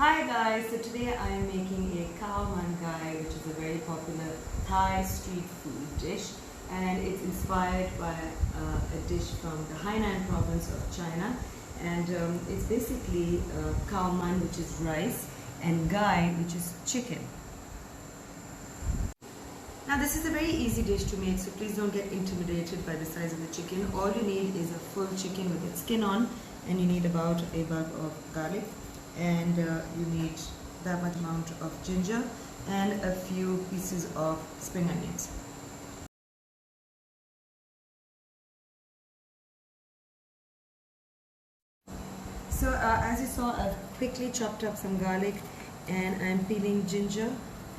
Hi guys, so today I am making a Khao mangai, which is a very popular Thai street food dish, and it's inspired by a dish from the Hainan province of China, and it's basically khao man, which is rice, and gai, which is chicken. Now this is a very easy dish to make, so please don't get intimidated by the size of the chicken. All you need is a full chicken with its skin on, and you need about a bulb of garlic, and you need that much amount of ginger and a few pieces of spring onions. So as you saw, I've quickly chopped up some garlic and I'm peeling ginger,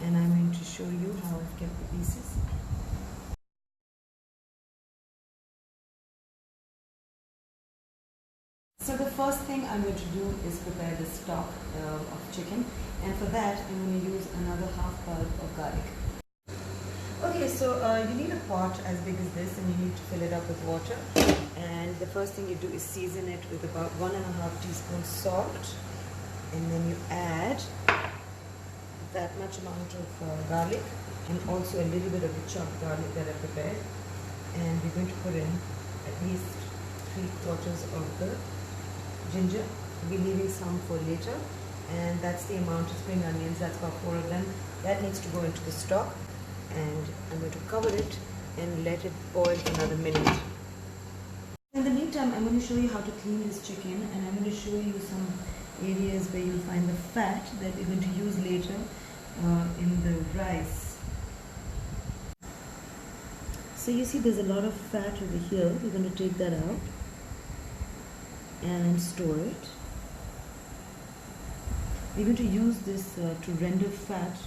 and I'm going to show you how I've kept the pieces. So the first thing I'm going to do is prepare the stock of chicken, and for that I'm going to use another half bulb of garlic. Okay, so you need a pot as big as this, and you need to fill it up with water, and the first thing you do is season it with about 1.5 teaspoons salt, and then you add that much amount of garlic and also a little bit of the chopped garlic that I prepared, and we're going to put in at least 3/4 of the ginger. We'll be leaving some for later, and that's the amount of spring onions. That's about 4 of them. That needs to go into the stock, and I'm going to cover it and let it boil for another minute. In the meantime, I'm going to show you how to clean this chicken, and I'm going to show you some areas where you'll find the fat that we're going to use later in the rice. So you see there's a lot of fat over here. We're going to take that out and store it. We're going to use this to render fat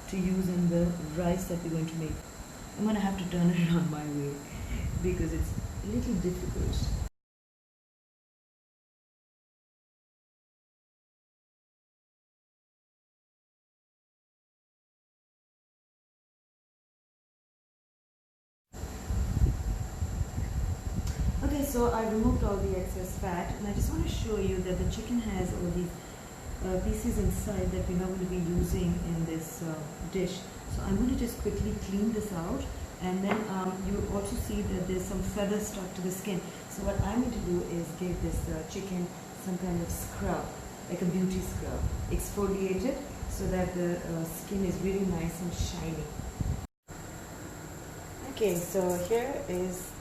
to use in the rice that we're going to make. I'm going to have to turn it around my way because it's a little difficult. Okay, so I removed all the excess fat, and I just want to show you that the chicken has all these pieces inside that we're not going to be using in this dish. So I'm going to just quickly clean this out, and then you also see that there's some feathers stuck to the skin. So what I'm going to do is give this chicken some kind of scrub, like a beauty scrub, exfoliate it so that the skin is really nice and shiny. Okay, so here is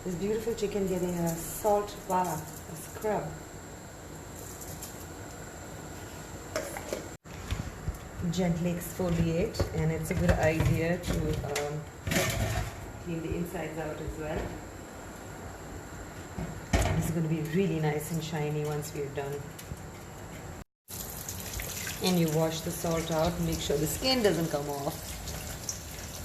this beautiful chicken getting a salt bath, a scrub. Gently exfoliate, and it's a good idea to clean the insides out as well. This is going to be really nice and shiny once we're done. And you wash the salt out, make sure the skin doesn't come off,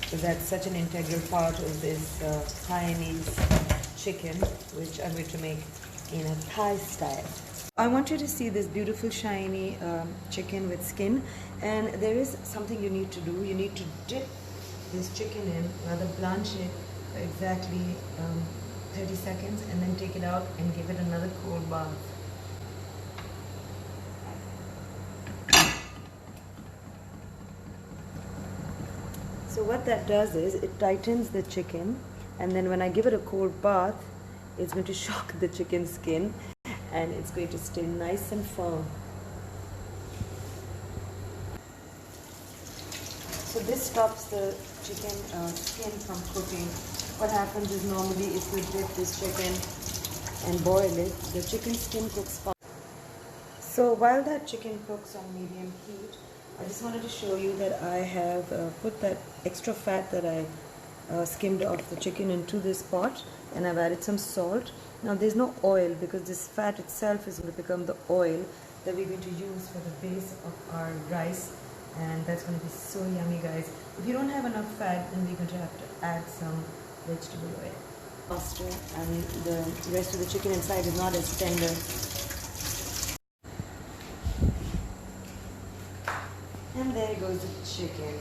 because that's such an integral part of this Hainanese chicken, which I'm going to make in a Thai style. I want you to see this beautiful shiny chicken with skin, and there is something you need to do. You need to dip this chicken in, rather blanch it for exactly 30 seconds, and then take it out and give it another cold bath. So what that does is it tightens the chicken, and then when I give it a cold bath, it's going to shock the chicken skin, and it's going to stay nice and firm. So this stops the chicken skin from cooking. What happens is normally if you dip this chicken and boil it, the chicken skin cooks fast. So while that chicken cooks on medium heat, I just wanted to show you that I have put that extra fat that I skimmed off the chicken into this pot, and I've added some salt. Now there's no oil because this fat itself is going to become the oil that we're going to use for the base of our rice, and that's going to be so yummy, guys. If you don't have enough fat, then we're going to have to add some vegetable oil. Faster, and the rest of the chicken inside is not as tender. And there goes the chicken.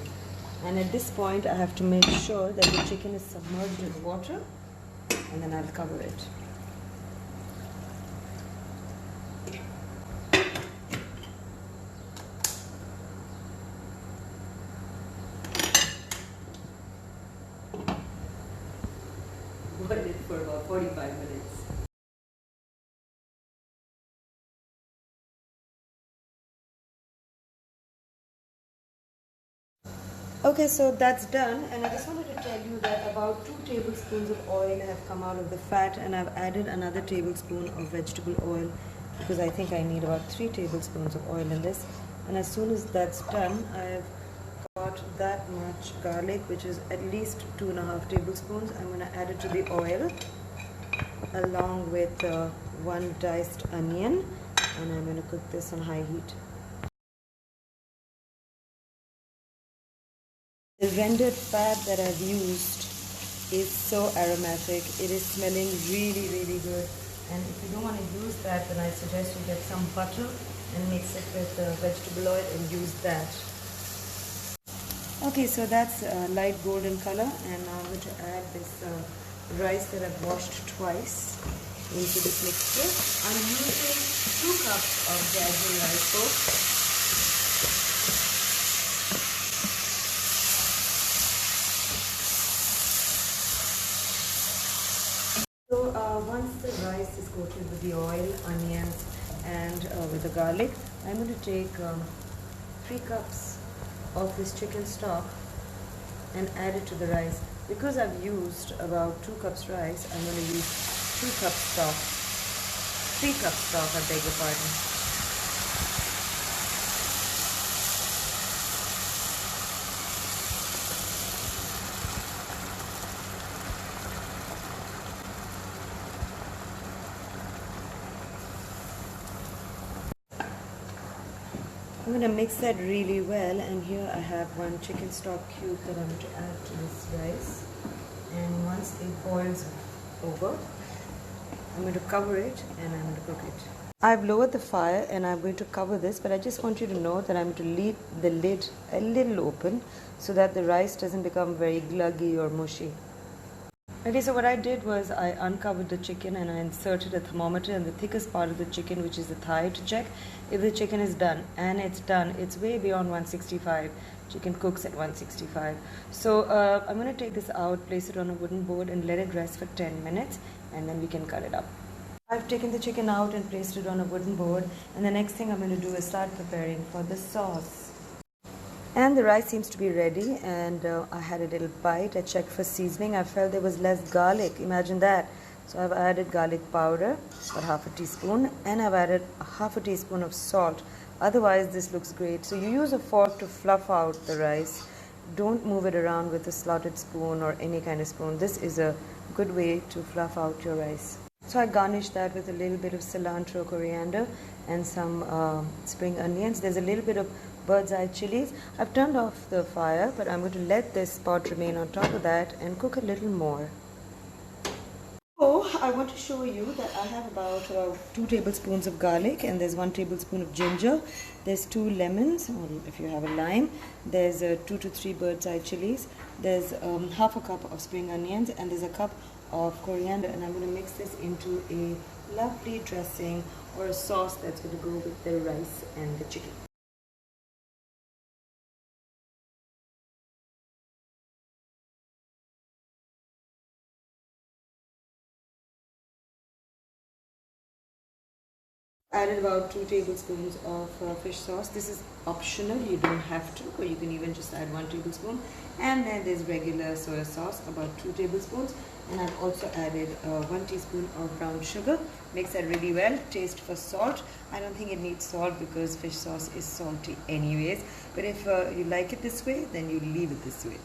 And at this point I have to make sure that the chicken is submerged in water, and then I'll cover it. Okay, so that's done, and I just wanted to tell you that about 2 tablespoons of oil have come out of the fat, and I've added another tablespoon of vegetable oil because I think I need about 3 tablespoons of oil in this. And as soon as that's done, I've got that much garlic, which is at least 2.5 tablespoons. I'm going to add it to the oil along with 1 diced onion, and I'm going to cook this on high heat. The rendered fat that I've used is so aromatic. It is smelling really, really good. And if you don't want to use that, then I suggest you get some butter and mix it with vegetable oil and use that. Okay, so that's light golden color, and now I'm going to add this rice that I've washed twice into this mixture. I'm using 2 cups of jasmine rice, folks. So once the rice is coated with the oil, onions, and with the garlic, I'm going to take 3 cups of this chicken stock and add it to the rice. Because I've used about 2 cups rice, I'm going to use 2 cups stock. 3 cups stock, I beg your pardon. I'm going to mix that really well, and here I have 1 chicken stock cube that I'm going to add to this rice. And once it boils over, I'm going to cover it and I'm going to cook it. I've lowered the fire and I'm going to cover this, but I just want you to know that I'm going to leave the lid a little open so that the rice doesn't become very gluggy or mushy. Okay, so what I did was I uncovered the chicken and I inserted a thermometer in the thickest part of the chicken, which is the thigh, to check if the chicken is done. And it's done. It's way beyond 165. Chicken cooks at 165. So I'm going to take this out, place it on a wooden board and let it rest for 10 minutes, and then we can cut it up. I've taken the chicken out and placed it on a wooden board, and the next thing I'm going to do is start preparing for the sauce. And the rice seems to be ready, and I had a little bite. I checked for seasoning. I felt there was less garlic. Imagine that. So I've added garlic powder, about half a teaspoon, and I've added half a teaspoon of salt. Otherwise, this looks great. So you use a fork to fluff out the rice. Don't move it around with a slotted spoon or any kind of spoon. This is a good way to fluff out your rice. So I garnished that with a little bit of cilantro, coriander, and some spring onions. There's a little bit of bird's eye chilies. I've turned off the fire, but I'm going to let this pot remain on top of that and cook a little more. So I want to show you that I have about 2 tablespoons of garlic, and there's 1 tablespoon of ginger. There's 2 lemons, or if you have a lime. There's 2 to 3 bird's eye chilies. There's half a cup of spring onions, and there's a cup of coriander, and I'm going to mix this into a lovely dressing or a sauce that's going to go with the rice and the chicken. Added about 2 tablespoons of fish sauce. This is optional, you don't have to, or you can even just add 1 tablespoon. And then there's regular soy sauce, about 2 tablespoons. And I've also added 1 teaspoon of brown sugar. Mix that really well. Taste for salt. I don't think it needs salt because fish sauce is salty anyways. But if you like it this way, then you leave it this way.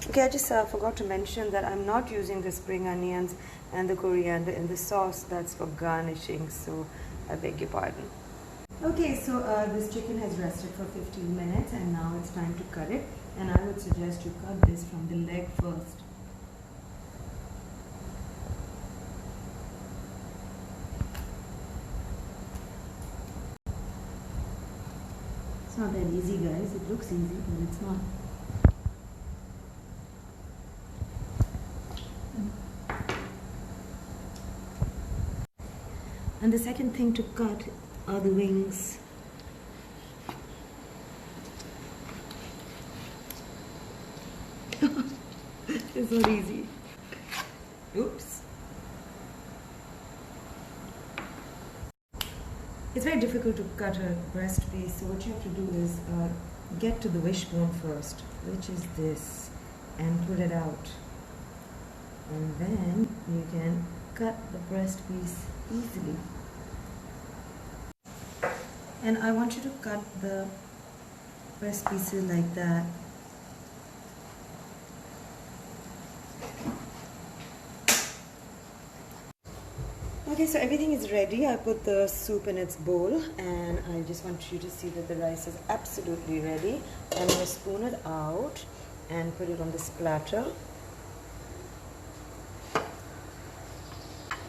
Okay, I just forgot to mention that I'm not using the spring onions and the coriander in the sauce. That's for garnishing, so I beg your pardon. Okay, so this chicken has rested for 15 minutes and now it's time to cut it. And I would suggest you cut this from the leg first. It's not that easy, guys. It looks easy, but it's not. And the second thing to cut are the wings. It's not easy. Oops. It's very difficult to cut a breast piece, so what you have to do is get to the wishbone first, which is this, and pull it out. And then you can cut the breast piece easily. And I want you to cut the breast pieces like that. Okay, so everything is ready. I put the soup in its bowl, and I just want you to see that the rice is absolutely ready. I'm going to spoon it out and put it on this platter.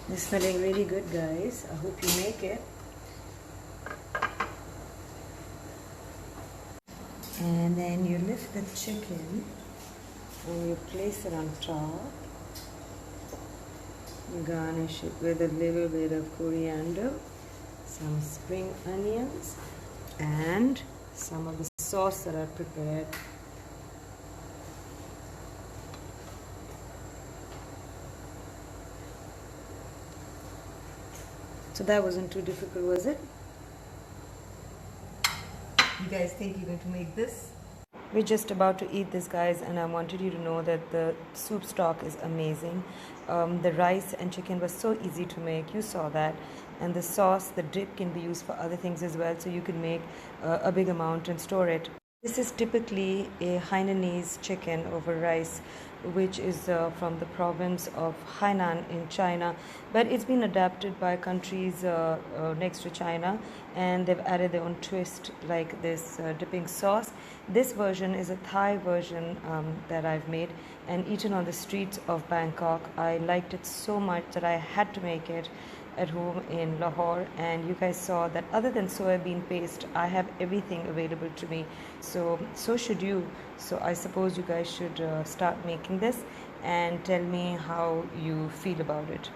It's smelling really good, guys. I hope you make it. And then you lift the chicken and you place it on top. Garnish it with a little bit of coriander, some spring onions, and some of the sauce that I prepared. So that wasn't too difficult, was it? You guys think you're going to make this? We're just about to eat this, guys, and I wanted you to know that the soup stock is amazing. The rice and chicken was so easy to make, you saw that. And the sauce, the dip, can be used for other things as well, so you can make a big amount and store it. This is typically a Hainanese chicken over rice, which is from the province of Hainan in China, but it's been adapted by countries next to China, and they've added their own twist, like this dipping sauce. This version is a Thai version that I've made and eaten on the streets of Bangkok. I liked it so much that I had to make it at home in Lahore, and you guys saw that other than soybean paste, I have everything available to me, so should you. So I suppose you guys should start making this and tell me how you feel about it.